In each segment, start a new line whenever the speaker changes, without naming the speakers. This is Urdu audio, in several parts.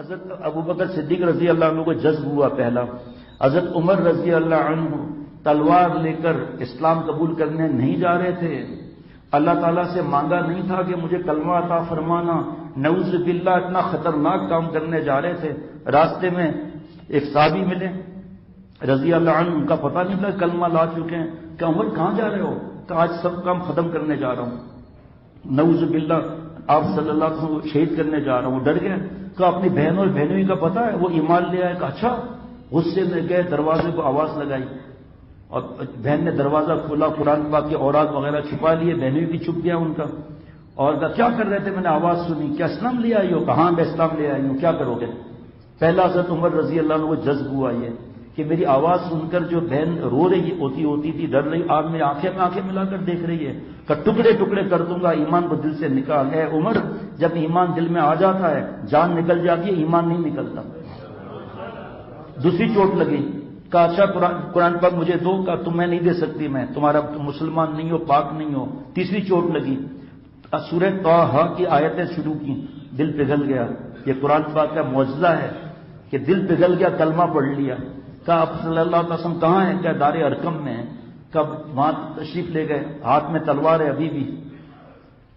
حضرت ابوبکر صدیق رضی اللہ عنہ کو جذب ہوا پہلا. حضرت عمر رضی اللہ عنہ تلوار لے کر اسلام قبول کرنے نہیں جا رہے تھے. اللہ تعالیٰ سے مانگا نہیں تھا کہ مجھے کلمہ عطا فرمانا. نعوذ باللہ اتنا خطرناک کام کرنے جا رہے تھے. راستے میں ایک صحابی ملے رضی اللہ عنہ، ان کا پتہ نہیں تھا کلمہ لا چکے ہیں. کہ عمر کہاں جا رہے ہو؟ کہ آج سب کام ختم کرنے جا رہا ہوں، نعوذ باللہ آپ صلی اللہ علیہ وسلم شہید کرنے جا رہا ہوں. ڈر گئے. کہ اپنی بہن اور بہنوئی کا پتہ ہے وہ ایمان لے آئے. کہ اچھا. غصے میں گئے، دروازے کو آواز لگائی اور بہن نے دروازہ کھولا، قرآن پاک کے اوراق وغیرہ چھپا لیے، بہنوئی بھی چھپ گیا ان کا. اور کہا کیا کر رہے تھے؟ میں نے آواز سنی. کیا اسلام لے آئی ہو؟ کہاں میں اسلام لے آئی ہوں. کیا کرو گے؟ پہلا حضرت عمر رضی اللہ عنہ کو جذب ہوا یہ کہ میری آواز سن کر جو بہن رو رہی ہوتی تھی، ڈر رہی، آج میری آنکھیں میں آنکھیں ملا کر دیکھ رہی ہے. کہ ٹکڑے ٹکڑے کر دوں گا، ایمان کو دل سے نکال. اے عمر، جب ایمان دل میں آ جاتا ہے جان نکل جاتی ہے، ایمان نہیں نکلتا. دوسری چوٹ لگی. کہا اچھا قرآن پاک مجھے دو. کہا تم میں نہیں دے سکتی، میں تمہارا تم مسلمان نہیں ہو، پاک نہیں ہو. تیسری چوٹ لگی. سورہ طٰہٰ کی آیتیں شروع کی. دل پگھل گیا. یہ قرآن پاک کا معجزہ ہے کہ دل پگھل گیا، کلمہ پڑھ لیا. کہا آپ صلی اللہ علیہ وسلم کہاں ہیں؟ کیا دار ارقم میں ہیں. کب وہاں تشریف لے گئے، ہاتھ میں تلوار ہے ابھی بھی.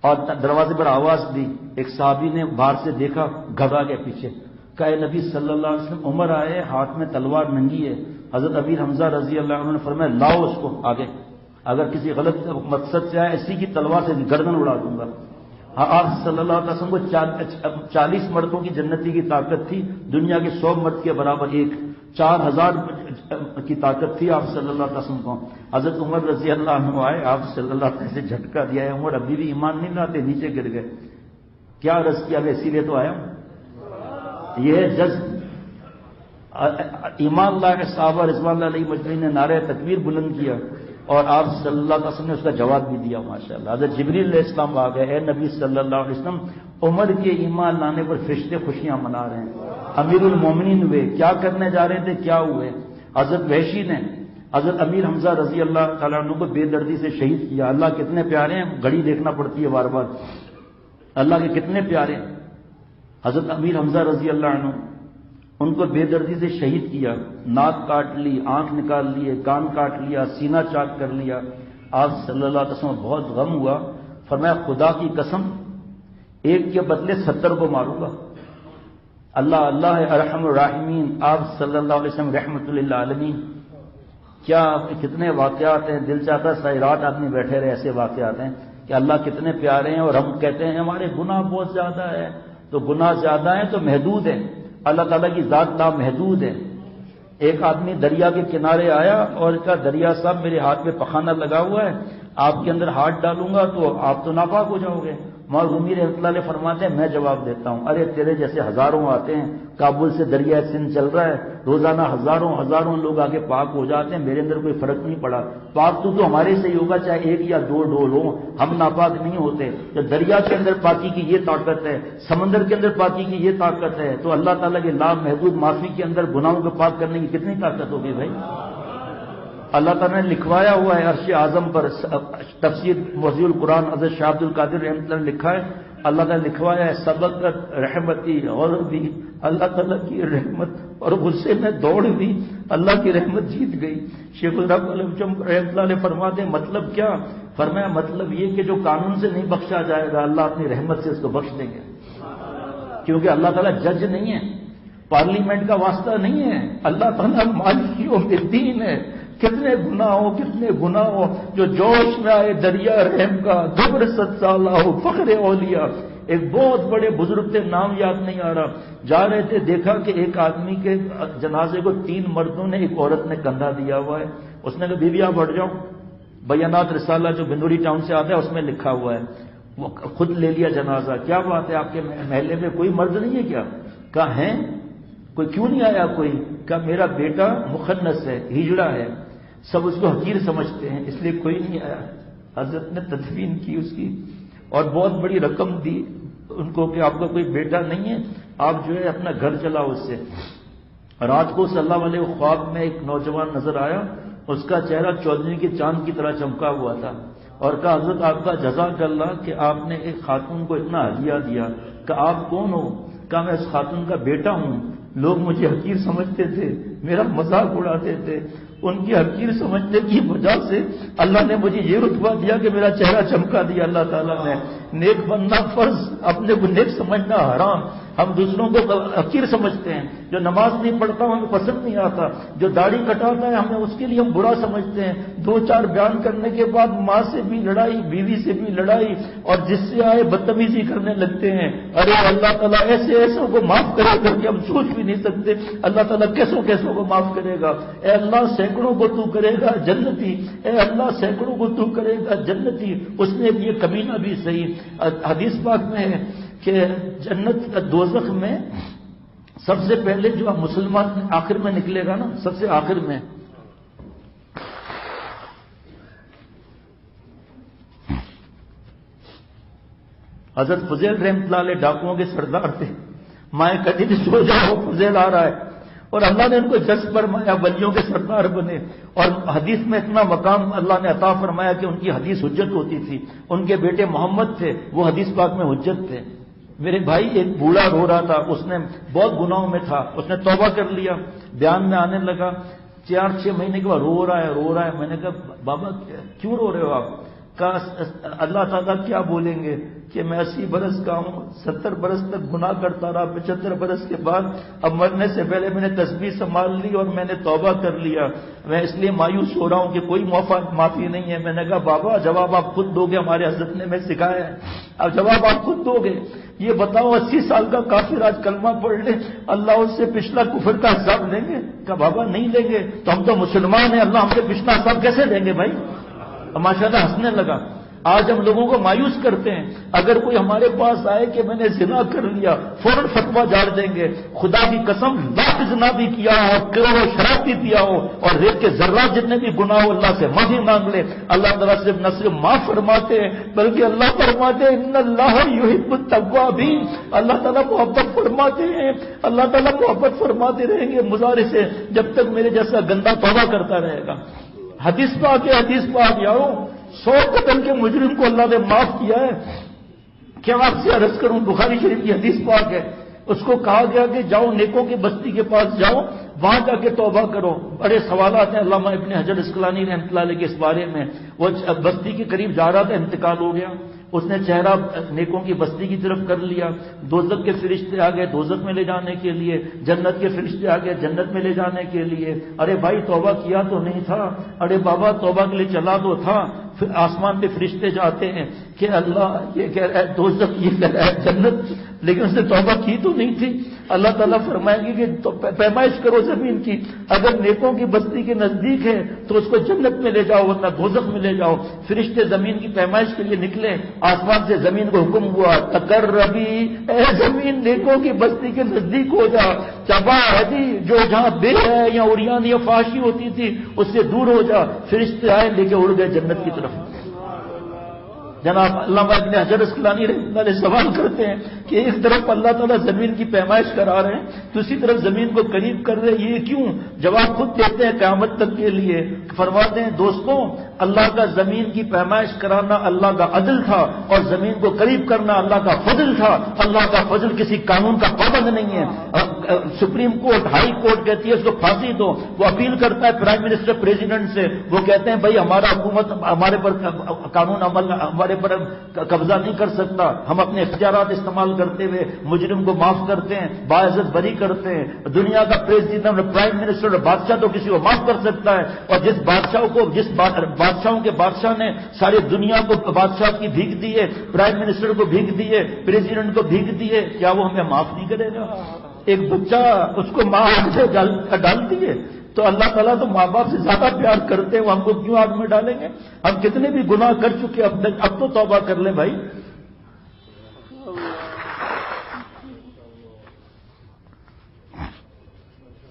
اور دروازے پر آواز دی. ایک صحابی نے باہر سے دیکھا، گھبرا گیا پیچھے. کہ اے نبی صلی اللہ علیہ وسلم، عمر آئے، ہاتھ میں تلوار ننگی ہے. حضرت امیر حمزہ رضی اللہ عنہ نے فرمایا لاؤ اس کو آگے، اگر کسی غلط مقصد سے آئے اسی کی تلوار سے گردن اڑا دوں گا. آپ صلی اللہ علیہ وسلم کو 40 مردوں کی جنتی کی طاقت تھی، دنیا کے 100 مرد کے برابر ایک. 4000 کی طاقت تھی آپ صلی اللہ علیہ وسلم کو. حضرت عمر رضی اللہ عنہ آئے، آپ صلی اللہ علیہ وسلم سے جھٹکا دیا ہے. عمر ابھی بھی ایمان نہیں لاتے، نیچے گر گئے. کیا عرض کیا؟ میں اسی لیے تو آیا ہوں. یہ جذب ایمان لا کے صحابہ رضوان اللہ علیہ مجمعین نے نعرہ تکبیر بلند کیا اور آپ صلی اللہ علیہ وسلم نے اس کا جواب بھی دیا. ماشاءاللہ حضرت جبریل علیہ السلام آ گئے. اے نبی صلی اللہ علیہ وسلم، عمر کے ایمان لانے پر فرشتے خوشیاں منا رہے ہیں. امیر المومنین ہوئے، کیا کرنے جا رہے تھے، کیا ہوئے. حضرت وحشی نے حضرت امیر حمزہ رضی اللہ تعالیٰ عنہ کو بے دردی سے شہید کیا. اللہ کتنے پیارے ہیں، گھڑی دیکھنا پڑتی ہے بار بار. اللہ کے کتنے پیارے. حضرت امیر حمزہ رضی اللہ عنہ ان کو بے دردی سے شہید کیا. ناک کاٹ لی، آنکھ نکال لیے، کان کاٹ لیا، سینہ چاک کر لیا. آپ صلی اللہ علیہ وسلم بہت غم ہوا. فرمایا خدا کی قسم، ایک کے بدلے 70 کو ماروں گا. اللہ اللہ ہے ارحم الراحمین. آپ صلی اللہ علیہ وسلم رحمۃ للعالمین. کیا کتنے واقعات ہیں، دل چاہتا ہے ساری رات آدمی بیٹھے رہے. ایسے واقعات ہیں کہ اللہ کتنے پیارے ہیں. اور ہم کہتے ہیں ہمارے گناہ بہت زیادہ ہے. تو گناہ زیادہ ہیں تو محدود ہیں. اللہ تعالیٰ کی ذات لامحدود ہے. ایک آدمی دریا کے کنارے آیا اور کہا دریا صاحب میرے ہاتھ میں پخانہ لگا ہوا ہے، آپ کے اندر ہاتھ ڈالوں گا تو آپ تو ناپاک ہو جاؤ گے. مولانا رومی رحمۃ اللہ علیہ فرماتے ہیں میں جواب دیتا ہوں، ارے تیرے جیسے ہزاروں آتے ہیں، کابل سے دریا سندھ چل رہا ہے، روزانہ ہزاروں لوگ آگے پاک ہو جاتے ہیں، میرے اندر کوئی فرق نہیں پڑا. پاک تو ہمارے سے ہی ہوگا چاہے 1 یا 2 ڈول ہوں، ہم ناپاک نہیں ہوتے. جو دریا کے اندر پاکی کی یہ طاقت ہے، سمندر کے اندر پاکی کی یہ طاقت ہے، تو اللہ تعالیٰ کے لامحدود معافی کے اندر گناہوں کو پاک کرنے کی کتنی طاقت ہوگی بھائی. اللہ تعالیٰ نے لکھوایا ہوا ہے عرش اعظم پر. تفسیر موضوع القرآن حضرت شاہ عبد القادر رحمۃ اللہ نے لکھا ہے، اللہ تعالیٰ نے لکھوایا ہے سبقت رحمتی غضبی. اللہ تعالیٰ کی رحمت اور غصے میں دوڑ دی، اللہ کی رحمت جیت گئی. شیخ الرحمۃ اللہ علیہ فرماتے ہیں مطلب کیا؟ فرمایا مطلب یہ کہ جو قانون سے نہیں بخشا جائے گا اللہ اپنی رحمت سے اس کو بخش دیں گے. کیونکہ اللہ تعالیٰ جج نہیں ہے، پارلیمنٹ کا واسطہ نہیں ہے. اللہ تعالیٰ مالک یوم الدین ہے. کتنے گناہ ہو جو جوش میں آئے دریا رحم کا، دبر 7 سالہ ہو فخر اولیاء. ایک بہت بڑے بزرگ تھے، نام یاد نہیں آ رہا، جا رہے تھے دیکھا کہ ایک آدمی کے جنازے کو 3 مردوں نے، ایک عورت نے کندھا دیا ہوا ہے. اس نے کہا بی بی آپ بڑھ جاؤ. بیانات رسالہ جو بندوری ٹاؤن سے آتا ہے اس میں لکھا ہوا ہے. وہ خود لے لیا جنازہ. کیا بات ہے آپ کے محلے میں کوئی مرد نہیں ہے کیا؟ کہا ہے. کوئی کیوں نہیں آیا کوئی؟ کہا میرا بیٹا مخنث ہے، ہجڑا ہے، سب اس کو حقیر سمجھتے ہیں اس لیے کوئی نہیں آیا. حضرت نے تدفین کی اس کی اور بہت بڑی رقم دی ان کو کہ آپ کا کوئی بیٹا نہیں ہے، آپ جو ہے اپنا گھر چلاؤ اس سے. رات کو صلی اللہ علیہ خواب میں ایک نوجوان نظر آیا، اس کا چہرہ چودھویں کے چاند کی طرح چمکا ہوا تھا اور کہا حضرت آپ کا جزاک اللہ کہ آپ نے ایک خاتون کو اتنا ہدیہ دیا. کہ آپ کون ہو؟ کہا میں اس خاتون کا بیٹا ہوں، لوگ مجھے حقیر سمجھتے تھے، میرا مذاق اڑاتے تھے، ان کی حقیر سمجھنے کی وجہ سے اللہ نے مجھے یہ رتبہ دیا کہ میرا چہرہ چمکا دیا اللہ تعالیٰ نے۔ نیک بننا فرض، اپنے کو نیک سمجھنا حرام۔ ہم دوسروں کو حقیر سمجھتے ہیں، جو نماز نہیں پڑھتا ہمیں پسند نہیں آتا، جو داڑھی کٹاتا ہے ہمیں اس کے لیے ہم برا سمجھتے ہیں، دو چار بیان کرنے کے بعد ماں سے بھی لڑائی، بیوی سے بھی لڑائی، اور جس سے آئے بدتمیزی کرنے لگتے ہیں۔ ارے اللہ تعالیٰ ایسے ایسوں کو معاف کرے کر کے ہم سوچ بھی نہیں سکتے اللہ تعالیٰ کیسوں کیسوں کو معاف کرے گا۔ اے اللہ سینکڑوں کو تو کرے گا جنتی، اے اللہ سینکڑوں کو تو کرے گا جنتی۔ اس نے یہ کمینہ بھی صحیح حدیث پاک میں ہے کہ جنت دوزخ میں سب سے پہلے جو مسلمان آخر میں نکلے گا نا، سب سے آخر میں، حضرت فضیل رحمۃ اللہ علیہ ڈاکوؤں کے سردار تھے، مائیں کہتی تھی سو جاؤ فضیل آ رہا ہے، اور اللہ نے ان کو جذب فرمایا، ولیوں کے سردار بنے، اور حدیث میں اتنا مقام اللہ نے عطا فرمایا کہ ان کی حدیث حجت ہوتی تھی۔ ان کے بیٹے محمد تھے، وہ حدیث پاک میں حجت تھے۔ میرے بھائی ایک بوڑھا رو رہا تھا، اس نے بہت گناہوں میں تھا، اس نے توبہ کر لیا، بیان میں آنے لگا، 4-6 مہینے کے بعد رو رہا ہے۔ میں نے کہا بابا کیوں رو رہے ہو آپ؟ کہا اللہ تعالیٰ کیا بولیں گے کہ میں 80 برس کا ہوں، 70 برس تک گناہ کرتا رہا، 75 برس کے بعد اب مرنے سے پہلے میں نے تسبیح سنبھال لی اور میں نے توبہ کر لیا، میں اس لیے مایوس ہو رہا ہوں کہ کوئی معافی نہیں ہے۔ میں نے کہا بابا جواب آپ خود دو گے، ہمارے حضرت نے میں سکھایا ہے، اب جواب آپ خود دو گے۔ یہ بتاؤ 80 سال کا کافر آج کلمہ پڑھ لے، اللہ اس سے پچھلا کفر کا حساب لیں گے؟ کہا بابا نہیں لیں گے، تو ہم تو مسلمان ہیں، اللہ ہم سے پچھلا حساب کیسے لیں گے بھائی؟ ماشاء اللہ ہنسنے لگا۔ آج ہم لوگوں کو مایوس کرتے ہیں، اگر کوئی ہمارے پاس آئے کہ میں نے زنا کر لیا، فوراً فتویٰ جاڑ دیں گے، خدا کی قسم لاکھ زنا بھی کیا ہو، کروڑوں شراب بھی پیا ہو، اور ریت کے ذرات جتنے بھی گناہ ہو اللہ سے معافی مانگ لے، اللہ تعالیٰ سے نہ صرف معاف فرماتے ہیں بلکہ اللہ فرماتے ہیں ان اللہ یحب التوابین، اللہ تعالیٰ محبت فرماتے ہیں، اللہ تعالیٰ محبت فرماتے رہیں گے مضارع سے جب تک میرے جیسا گندا توبہ کرتا رہے گا۔ حدیث پہ آ یارو 100 قتل کے مجرم کو اللہ نے معاف کیا ہے۔ کیا آپ سے عرض کروں، بخاری شریف کی حدیث پاک ہے، اس کو کہا گیا کہ جاؤ نیکوں کی بستی کے پاس جاؤ، وہاں جا کے توبہ کرو۔ بڑے سوالات ہیں علامہ ابن حجر اسقلانی رحمۃ اللہ علیہ کے اس بارے میں۔ وہ بستی کے قریب جا رہا تھا، انتقال ہو گیا، اس نے چہرہ نیکوں کی بستی کی طرف کر لیا، دوزخ کے فرشتے آ گئے دوزخ میں لے جانے کے لیے، جنت کے فرشتے آ گئے جنت میں لے جانے کے لیے۔ ارے بھائی توبہ کیا تو نہیں تھا؟ ارے بابا توبہ کے لیے چلا تو تھا۔ پھر آسمان پہ فرشتے جاتے ہیں کہ اللہ یہ کہہ رہا ہے دوزخ، یہ کہہ رہا ہے جنت، لیکن اس نے توبہ کی تو نہیں تھی۔ اللہ تعالیٰ فرمائیں گے کہ پیمائش کرو زمین کی، اگر نیکوں کی بستی کے نزدیک ہے تو اس کو جنت میں لے جاؤ ورنہ دوزخ میں لے جاؤ۔ فرشتے زمین کی پیمائش کے لیے نکلے، آسمان سے زمین کو حکم ہوا تقربی، اے زمین نیکوں کی بستی کے نزدیک ہو جا، چبادی جو جہاں بے ہے یا اڑیان یا فحاشی ہوتی تھی اس سے دور ہو جا۔ فرشتے آئے لے کے اڑ گئے جنت کی طرف۔ جناب علامہ ابن حجر اسقلانی رحمۃ اللہ علیہ سوال کرتے ہیں کہ ایک طرف اللہ تعالیٰ زمین کی پیمائش کرا رہے ہیں، دوسری طرف زمین کو قریب کر رہے ہیں، یہ کیوں؟ جواب خود دیتے ہیں قیامت تک کے لیے، فرماتے ہیں دوستوں اللہ کا زمین کی پیمائش کرانا اللہ کا عدل تھا، اور زمین کو قریب کرنا اللہ کا فضل تھا۔ اللہ کا فضل کسی قانون کا پابند نہیں ہے۔ سپریم کورٹ ہائی کورٹ کہتی ہے اس کو پھانسی دو، وہ اپیل کرتا ہے پرائم منسٹر پریزیڈنٹ سے، وہ کہتے ہیں بھائی ہمارا حکومت ہمارے پر قانون عمل ہمارے پر قبضہ نہیں کر سکتا، ہم اپنے اختیارات استعمال کرتے ہوئے مجرم کو معاف کرتے ہیں، باعزت بری کرتے ہیں۔ دنیا کا پریزیڈنٹ اور پرائم منسٹر اور بادشاہ تو کسی کو معاف کر سکتا ہے، اور جس بادشاہوں کے بادشاہ نے ساری دنیا کو بادشاہ کی بھیک دی ہے، پرائم منسٹر کو بھیک دی ہے، پریزیڈنٹ کو بھیک دی ہے، کیا وہ ہمیں معاف نہیں کرے گا؟ ایک بچہ اس کو ماں سے ڈالتی ہے تو اللہ تعالیٰ تو ماں باپ سے زیادہ پیار کرتے ہیں، وہ ہم کو کیوں آگ میں ڈالیں گے؟ ہم کتنے بھی گناہ کر چکے اب تو توبہ کر لیں بھائی۔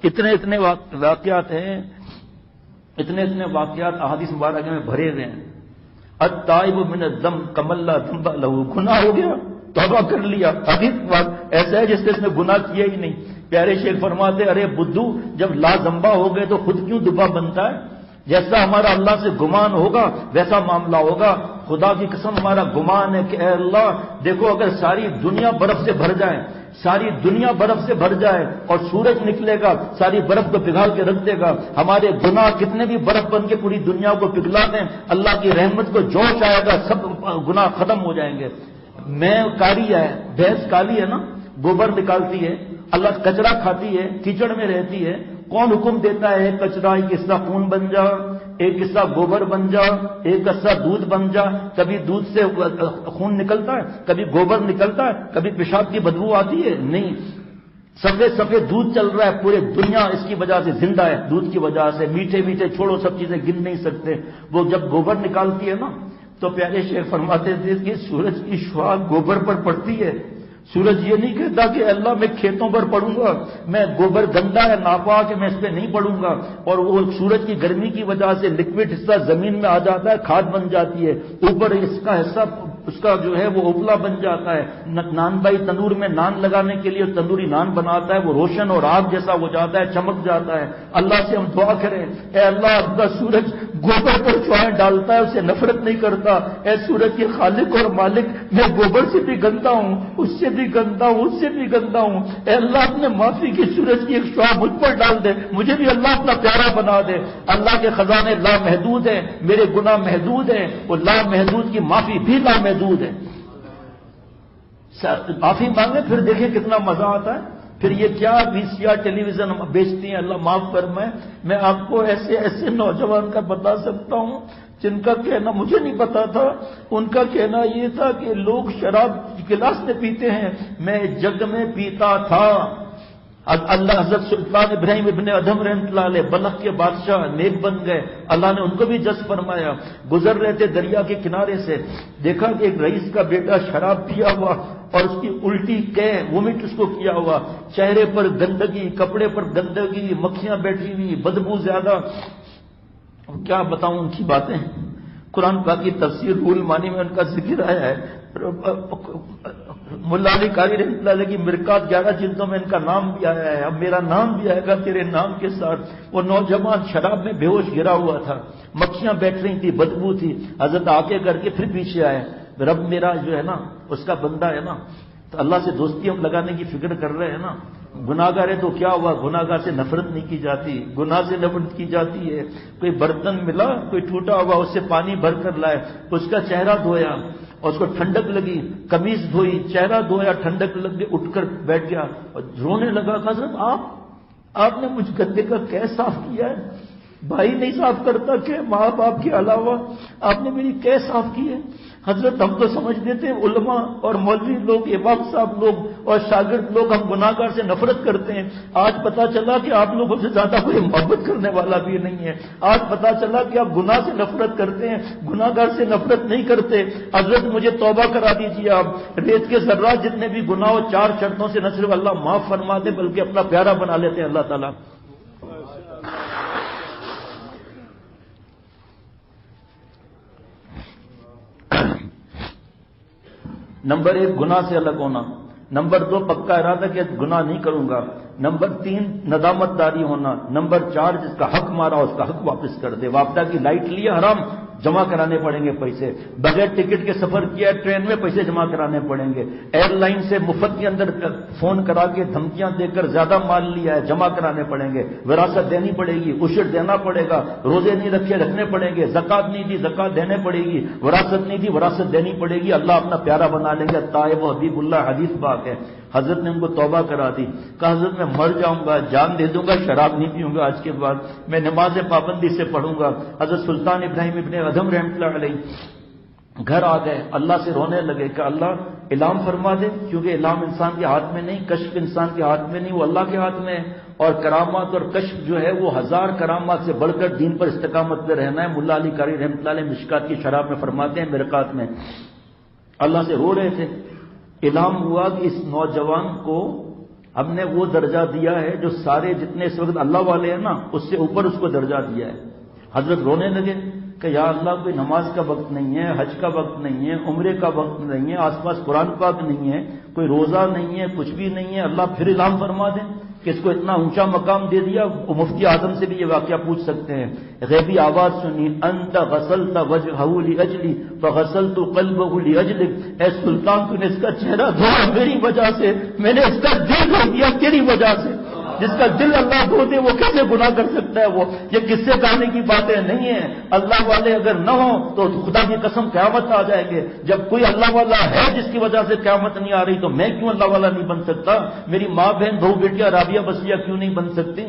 اتنے واقعات ہیں، اتنے واقعات احادیث مبارکہ میں بھرے ہوئے ہیں۔ التائب من الذنب کمن لا ذنب له، گناہ ہو گیا توبہ کر لیا، حدیث ایسا ہے جس نے اس نے گناہ کیا ہی نہیں۔ پیارے شیخ فرماتے ارے بدھو جب لا ذنبہ ہو گئے تو خود کیوں دبا بنتا ہے؟ جیسا ہمارا اللہ سے گمان ہوگا ویسا معاملہ ہوگا۔ خدا کی قسم ہمارا گمان ہے کہ اے اللہ دیکھو اگر ساری دنیا برف سے بھر جائے، ساری دنیا برف سے بھر جائے اور سورج نکلے گا ساری برف کو پگھال کے رکھ دے گا، ہمارے گناہ کتنے بھی برف بن کے پوری دنیا کو پگھلا دیں، اللہ کی رحمت کو جوش آئے گا، سب گناہ ختم ہو جائیں گے۔ میں کالی ہے، بھینس کالی ہے نا، گوبر نکالتی ہے، اللہ کچرا کھاتی ہے، کیچڑ میں رہتی ہے، کون حکم دیتا ہے ایک کچرا ایک حصہ خون بن جا، ایک حصہ گوبر بن جا، ایک حصہ دودھ بن جا؟ کبھی دودھ سے خون نکلتا ہے، کبھی گوبر نکلتا ہے، کبھی پیشاب کی بدبو آتی ہے؟ نہیں، سفید سفید دودھ چل رہا ہے، پورے دنیا اس کی وجہ سے زندہ ہے، دودھ کی وجہ سے، میٹھے میٹھے چھوڑو سب چیزیں گن نہیں سکتے۔ وہ جب گوبر نکالتی ہے نا تو پیارے شیخ فرماتے تھے کہ سورج کی شعاع گوبر پر پڑتی ہے، سورج یہ نہیں کہتا کہ اللہ میں کھیتوں پر پڑوں گا، میں گوبر گندا ہے ناپاک ہے میں اس پہ نہیں پڑوں گا، اور وہ سورج کی گرمی کی وجہ سے لکوڈ حصہ زمین میں آ جاتا ہے، کھاد بن جاتی ہے، اوپر اس کا حصہ اس کا جو ہے وہ اوپلا بن جاتا ہے، نان بھائی تندور میں نان لگانے کے لیے تندوری نان بناتا ہے، وہ روشن اور آگ جیسا ہو جاتا ہے، چمک جاتا ہے۔ اللہ سے ہم دعا کریں اے اللہ آپ کا سورج گوبر پر شعاعیں ڈالتا ہے، اسے نفرت نہیں کرتا، اے سورج کے خالق اور مالک میں گوبر سے بھی گندا ہوں، اس سے بھی گندا ہوں، اس سے بھی گندا ہوں، اے اللہ اپنے معافی کی سورج کی ایک شعاع مجھ پر ڈال دے، مجھے بھی اللہ اپنا پیارا بنا دے۔ اللہ کے خزانے لامحدود ہیں، میرے گناہ محدود ہیں، وہ لامحدود کی معافی بھی لامحدود ہے۔ معافی مانگے پھر دیکھیں کتنا مزہ آتا ہے۔ پھر یہ کیا VCR ٹیلی ویژن بیچتی ہیں، اللہ معاف فرمائے۔ میں آپ کو ایسے ایسے نوجوان کا بتا سکتا ہوں جن کا کہنا مجھے نہیں پتا تھا، ان کا کہنا یہ تھا کہ لوگ شراب گلاس میں پیتے ہیں، میں جگ میں پیتا تھا۔ اللہ حضرت سلطان ابراہیم ابن ادھم رحمۃ اللہ علیہ بلخ کے بادشاہ نیک بن گئے، اللہ نے ان کو بھی جذب فرمایا۔ گزر رہے تھے دریا کے کنارے سے، دیکھا کہ ایک رئیس کا بیٹا شراب پیا ہوا اور اس کی الٹی وومٹ اس کو کیا ہوا، چہرے پر گندگی، کپڑے پر گندگی، مکھیاں بیٹھی ہوئی، بدبو زیادہ۔ کیا بتاؤں ان کی باتیں، قرآن پاک کی تفسیر رول مانی میں ان کا ذکر آیا ہے۔ ملا علی قاری رحمۃ اللہ علیہ کی مرکات 11 جلدوں میں ان کا نام بھی آیا ہے، اب میرا نام بھی آئے گا تیرے نام کے ساتھ۔ وہ نوجوان شراب میں بے ہوش گرا ہوا تھا، مکھیاں بیٹھ رہی تھی، بدبو تھی، حضرت آگے کر کے پھر پیچھے آئے، رب میرا جو ہے نا اس کا بندہ ہے نا، تو اللہ سے دوستی ہم لگانے کی فکر کر رہے ہیں نا، گناہگار ہے تو کیا ہوا، گناہگار سے نفرت نہیں کی جاتی، گناہ سے نفرت کی جاتی ہے۔ کوئی برتن ملا، کوئی ٹوٹا ہوا، اس سے پانی بھر کر لائے، اس کا چہرہ دھویا اور اس کو ٹھنڈک لگی، قمیض دھوئی، چہرہ دھویا، ٹھنڈک لگ گئی، اٹھ کر بیٹھ گیا اور رونے لگا۔ حضرت آپ نے مجھ گندے کا کیس صاف کیا ہے، بھائی نہیں صاف کرتا کہ ماں باپ کے علاوہ آپ نے میری کیس صاف کی ہے؟ حضرت ہم تو سمجھ دیتے ہیں علماء اور مولوی لوگ، امام صاحب لوگ اور شاگرد لوگ ہم گناہگار سے نفرت کرتے ہیں، آج پتا چلا کہ آپ لوگوں سے زیادہ کوئی محبت کرنے والا بھی نہیں ہے، آج پتا چلا کہ آپ گناہ سے نفرت کرتے ہیں، گناہگار سے نفرت نہیں کرتے۔ حضرت مجھے توبہ کرا دیجیے، آپ ریت کے ذرات جتنے بھی گناہ ہو 4 شرطوں سے نہ صرف اللہ معاف فرما دے بلکہ اپنا پیارا بنا لیتے ہیں اللہ تعالیٰ۔ نمبر 1 گناہ سے الگ ہونا، نمبر 2 پکا ارادہ کہ گناہ نہیں کروں گا، نمبر 3 ندامت داری ہونا، نمبر 4 جس کا حق مارا اس کا حق واپس کر دے۔ وابدہ کی لائٹ لیے حرام، جمع کرانے پڑیں گے پیسے، بغیر ٹکٹ کے سفر کیا ہے ٹرین میں، پیسے جمع کرانے پڑیں گے، ایئر لائن سے مفت کے اندر فون کرا کے دھمکیاں دے کر زیادہ مال لیا ہے، جمع کرانے پڑیں گے، وراثت دینی پڑے گی، عشر دینا پڑے گا، روزے نہیں رکھے رکھنے پڑیں گے، زکات نہیں دی زکات دینے پڑے گی، وراثت نہیں دی وراثت دینی پڑے گی، اللہ اپنا پیارا بنا لیں گے۔ طائب و حبیب اللہ حدیث پاک ہے، حضرت نے ان کو توبہ کرا دی، کہا حضرت میں مر جاؤں گا، جان دے دوں گا، شراب نہیں پیوں گا آج کے بعد، میں نماز پابندی سے پڑھوں گا۔ حضرت سلطان ابراہیم ابن ادھم رحمۃ اللہ علیہ گھر آ گئے، اللہ سے رونے لگے کہ اللہ اعلام فرما دے، کیونکہ اعلام انسان کے ہاتھ میں نہیں، کشف انسان کے ہاتھ میں نہیں، وہ اللہ کے ہاتھ میں ہے، اور کرامات اور کشف جو ہے وہ 1000 کرامات سے بڑھ کر دین پر استقامت پہ رہنا ہے۔ ملا علی قاری رحمۃ اللہ علیہ مشکات کی شرح میں فرماتے ہیں مرقات میں، اللہ سے رو رہے تھے، اعلام ہوا کہ اس نوجوان کو ہم نے وہ درجہ دیا ہے جو سارے جتنے اس وقت اللہ والے ہیں نا اس سے اوپر اس کو درجہ دیا ہے۔ حضرت رونے لگے کہ یا اللہ کوئی نماز کا وقت نہیں ہے، حج کا وقت نہیں ہے، عمرے کا وقت نہیں ہے، آس پاس قرآن پاک نہیں ہے، کوئی روزہ نہیں ہے، کچھ بھی نہیں ہے، اللہ پھر اعلان فرما دیں کہ اس کو اتنا اونچا مقام دے دیا. وہ مفتی اعظم سے بھی یہ واقعہ پوچھ سکتے ہیں. غیبی آواز سنی، انت غسلت وجہہ لاجلی فغسلت قلبہ لاجلک. اے سلطان تو نے اس کا چہرہ دھویا میری وجہ سے، میں نے اس کا دل دھو دیا تیری وجہ سے. جس کا دل اللہ دھو دے وہ کیسے گناہ کر سکتا ہے؟ وہ یہ قصے کہانی کی باتیں نہیں ہیں. اللہ والے اگر نہ ہوں تو خدا کی قسم قیامت آ جائے گے. جب کوئی اللہ والا ہے جس کی وجہ سے قیامت نہیں آ رہی تو میں کیوں اللہ والا نہیں بن سکتا؟ میری ماں بہن بہو بیٹیاں رابعہ بصریہ کیوں نہیں بن سکتی؟